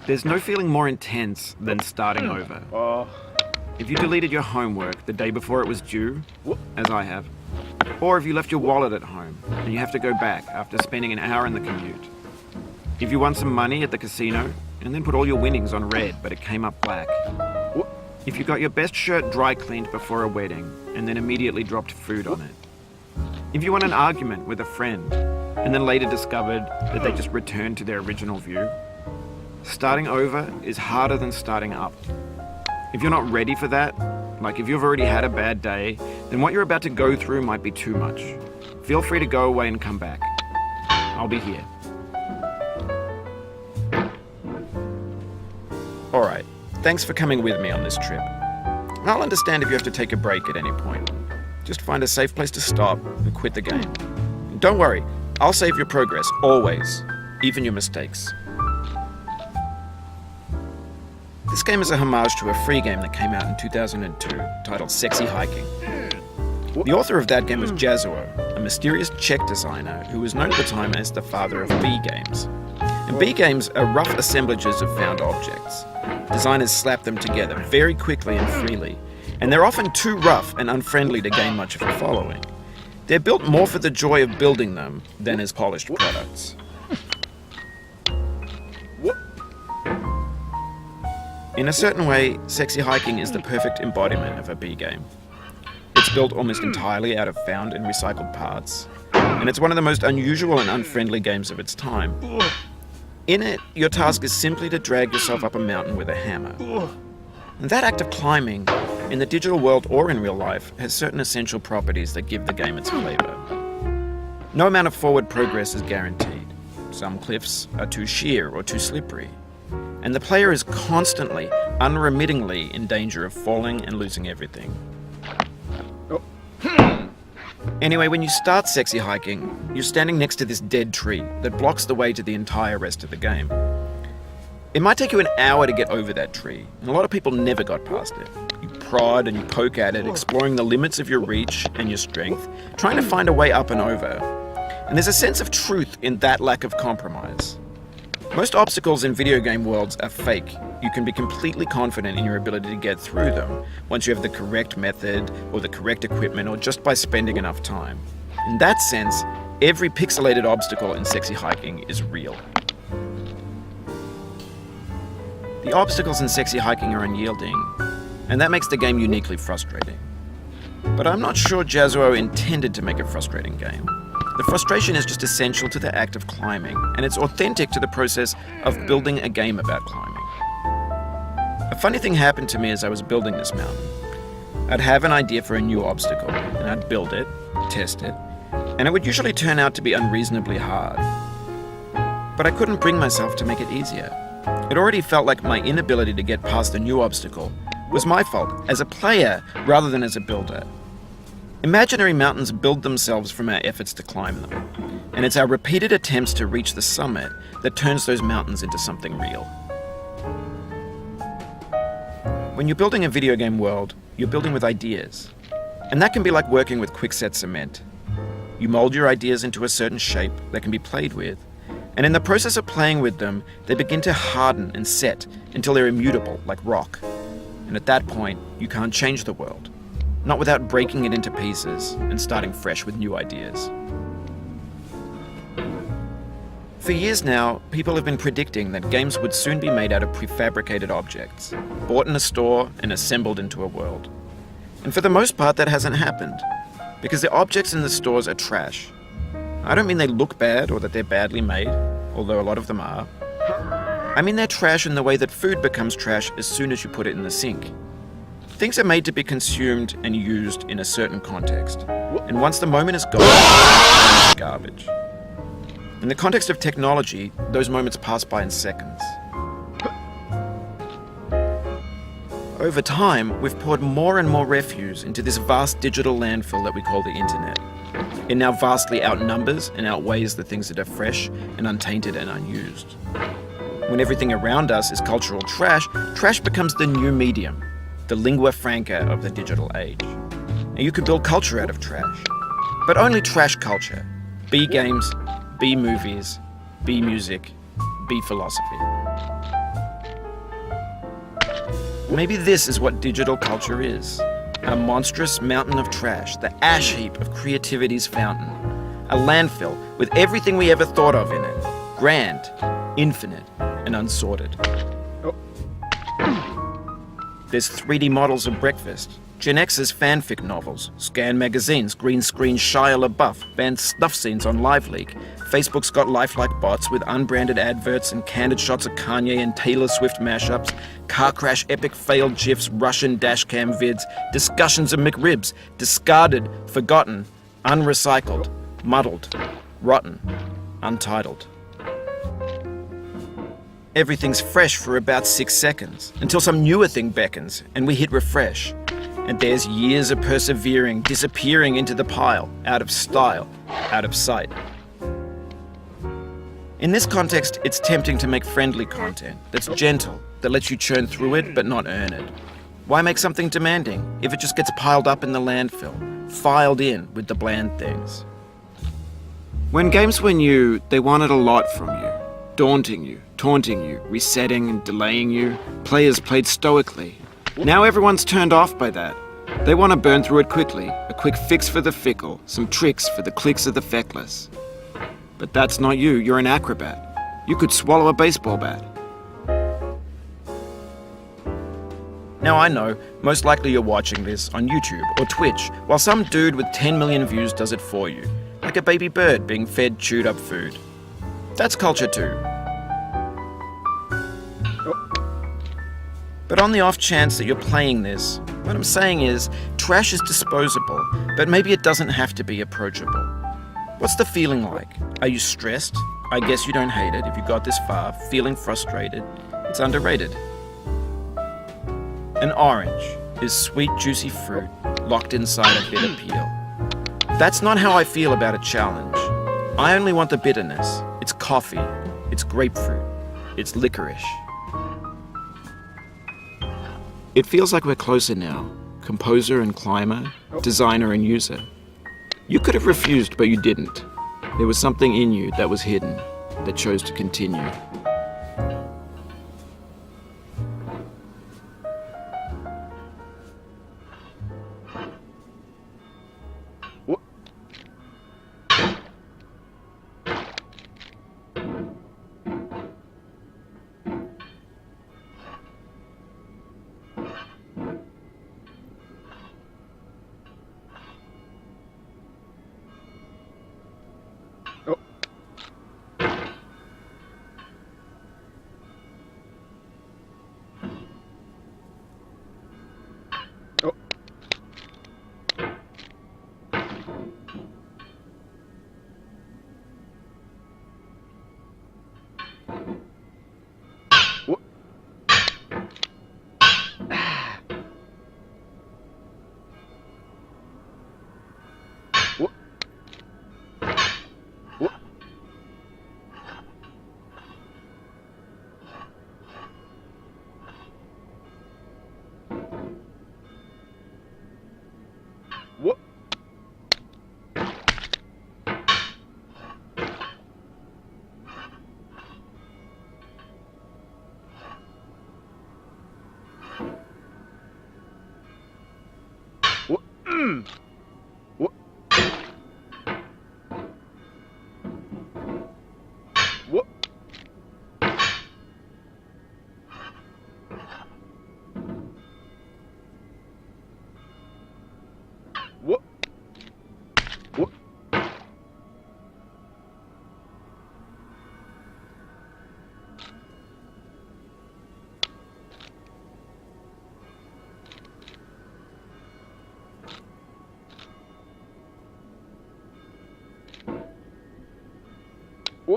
There's no feeling more intense than starting over. If you deleted your homework the day before it was due, as I have, or if you left your wallet at home and you have to go back after spending an hour in the commute. If you won some money at the casino and then put all your winnings on red but it came up black. If you got your best shirt dry cleaned before a wedding and then immediately dropped food on it. If you won an argument with a friend and then later discovered that they just returned to their original view. Starting over is harder than starting up. If you're not ready for that, like if you've already had a bad day, then what you're about to go through might be too much. Feel free to go away and come back. I'll be here. Alright, thanks for coming with me on this trip. I'll understand if you have to take a break at any point. Just find a safe place to stop and quit the game. And don't worry, I'll save your progress, always, even your mistakes. This game is a homage to a free game that came out in 2002 titled Sexy Hiking. The author of that game was Jazuo, a mysterious Czech designer who was known at the time as the father of B games. And B games are rough assemblages of found objects. Designers slap them together very quickly and freely, and they're often too rough and unfriendly to gain much of a following. They're built more for the joy of building them than as polished products. In a certain way, Sexy Hiking is the perfect embodiment of a B game. It's built almost entirely out of found and recycled parts, and it's one of the most unusual and unfriendly games of its time. In it, your task is simply to drag yourself up a mountain with a hammer. And that act of climbing, in the digital world or in real life, has certain essential properties that give the game its flavor. No amount of forward progress is guaranteed. Some cliffs are too sheer or too slippery. And the player is constantly, unremittingly in danger of falling and losing everything. Anyway, when you start Sexy Hiking, you're standing next to this dead tree that blocks the way to the entire rest of the game. It might take you an hour to get over that tree, and a lot of people never got past it. You prod and you poke at it, exploring the limits of your reach and your strength, trying to find a way up and over. And there's a sense of truth in that lack of compromise. Most obstacles in video game worlds are fake. You can be completely confident in your ability to get through them once you have the correct method or the correct equipment or just by spending enough time. In that sense, every pixelated obstacle in Sexy Hiking is real. The obstacles in Sexy Hiking are unyielding, and that makes the game uniquely frustrating. But I'm not sure Jazuo intended to make a frustrating game. The frustration is just essential to the act of climbing, and it's authentic to the process of building a game about climbing. A funny thing happened to me as I was building this mountain. I'd have an idea for a new obstacle, and I'd build it, test it, and it would usually turn out to be unreasonably hard. But I couldn't bring myself to make it easier. It already felt like my inability to get past the new obstacle was my fault as a player rather than as a builder. Imaginary mountains build themselves from our efforts to climb them, and it's our repeated attempts to reach the summit that turns those mountains into something real. When you're building a video game world, you're building with ideas, and that can be like working with quickset cement. You mold your ideas into a certain shape that can be played with, and in the process of playing with them, they begin to harden and set until they're immutable, like rock. And at that point, you can't change the world. Not without breaking it into pieces and starting fresh with new ideas. For years now, people have been predicting that games would soon be made out of prefabricated objects, bought in a store and assembled into a world. And for the most part, that hasn't happened, because the objects in the stores are trash. I don't mean they look bad or that they're badly made, although a lot of them are. I mean they're trash in the way that food becomes trash as soon as you put it in the sink. Things are made to be consumed and used in a certain context, and once the moment is gone, it's garbage. In the context of technology, those moments pass by in seconds. Over time, we've poured more and more refuse into this vast digital landfill that we call the internet. It now vastly outnumbers and outweighs the things that are fresh and untainted and unused. When everything around us is cultural trash, trash becomes the new medium, the lingua franca of the digital age. And you can build culture out of trash, but only trash culture. B games, B movies, B music, B philosophy. Maybe this is what digital culture is. A monstrous mountain of trash, the ash heap of creativity's fountain. A landfill with everything we ever thought of in it. Grand, infinite, and unsorted. There's 3D models of breakfast, Gen X's fanfic novels, scan magazines, green screen Shia LaBeouf, banned snuff scenes on LiveLeak. Facebook's got lifelike bots with unbranded adverts and candid shots of Kanye and Taylor Swift mashups, car crash epic failed GIFs, Russian dashcam vids, discussions of McRibs, discarded, forgotten, unrecycled, muddled, rotten, untitled. Everything's fresh for about 6 seconds, until some newer thing beckons, and we hit refresh. And there's years of persevering, disappearing into the pile, out of style, out of sight. In this context, it's tempting to make friendly content that's gentle, that lets you churn through it but not earn it. Why make something demanding if it just gets piled up in the landfill, filed in with the bland things? When games were new, they wanted a lot from you. Daunting you, taunting you, resetting and delaying you. Players played stoically. Now everyone's turned off by that. They want to burn through it quickly, a quick fix for the fickle, some tricks for the clicks of the feckless. But that's not you, you're an acrobat. You could swallow a baseball bat. Now I know, most likely you're watching this on YouTube or Twitch, while some dude with 10 million views does it for you, like a baby bird being fed chewed up food. That's culture too. But on the off chance that you're playing this, what I'm saying is, trash is disposable, but maybe it doesn't have to be approachable. What's the feeling like? Are you stressed? I guess you don't hate it if you got this far. Feeling frustrated? It's underrated. An orange is sweet, juicy fruit locked inside a bitter peel. That's not how I feel about a challenge. I only want the bitterness. It's coffee. It's grapefruit. It's licorice. It feels like we're closer now. Composer and climber, designer and user. You could have refused, but you didn't. There was something in you that was hidden, that chose to continue.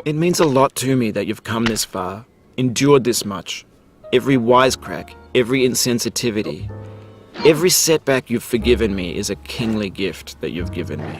It means a lot to me that you've come this far, endured this much. Every wisecrack, every insensitivity, every setback you've forgiven me is a kingly gift that you've given me.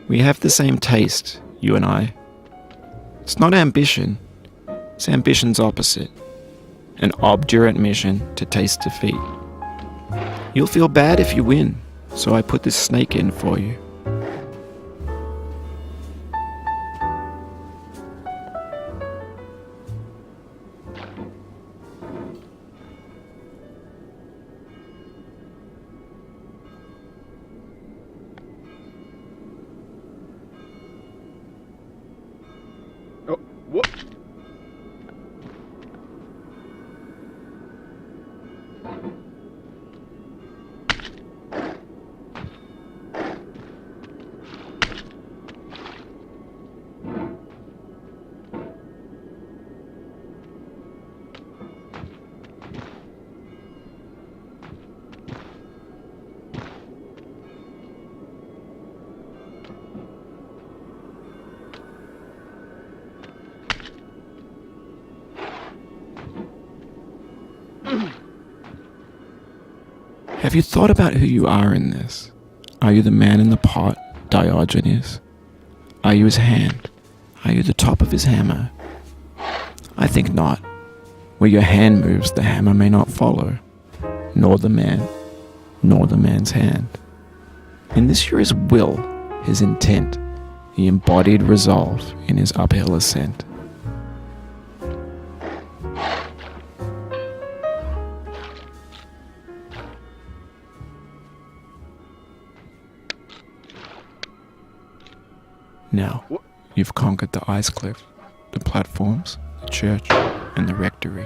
We have the same taste, you and I. It's not ambition, it's ambition's opposite. An obdurate mission to taste defeat. You'll feel bad if you win, so I put this snake in for you. Oh, what? Have you thought about who you are in this? Are you the man in the pot, Diogenes? Are you his hand? Are you the top of his hammer? I think not. Where your hand moves, the hammer may not follow, nor the man, nor the man's hand. In this you're his will, his intent, the embodied resolve in his uphill ascent. Now, you've conquered the ice cliff, the platforms, the church, and the rectory,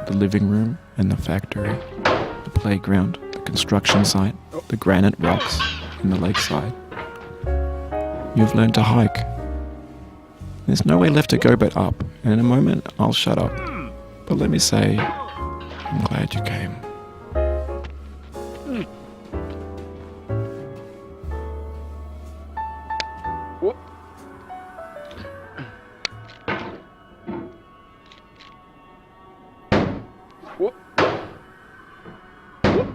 the living room and the factory, the playground, the construction site, the granite rocks, and the lakeside. You've learned to hike. There's no way left to go but up, and in a moment I'll shut up. But let me say, I'm glad you came. What? What? What?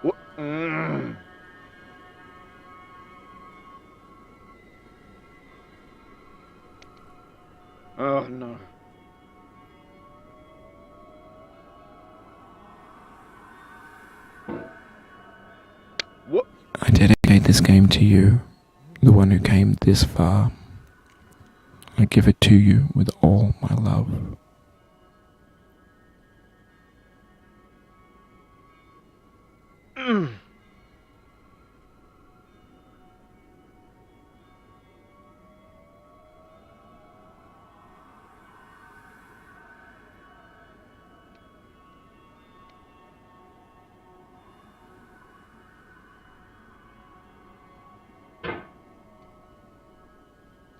What? Oh no. What? I dedicate this game to you, the one who came this far. I give it to you with all my love.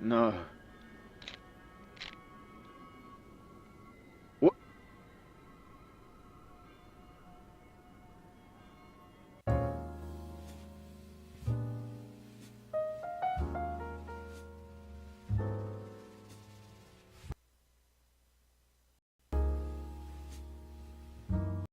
No.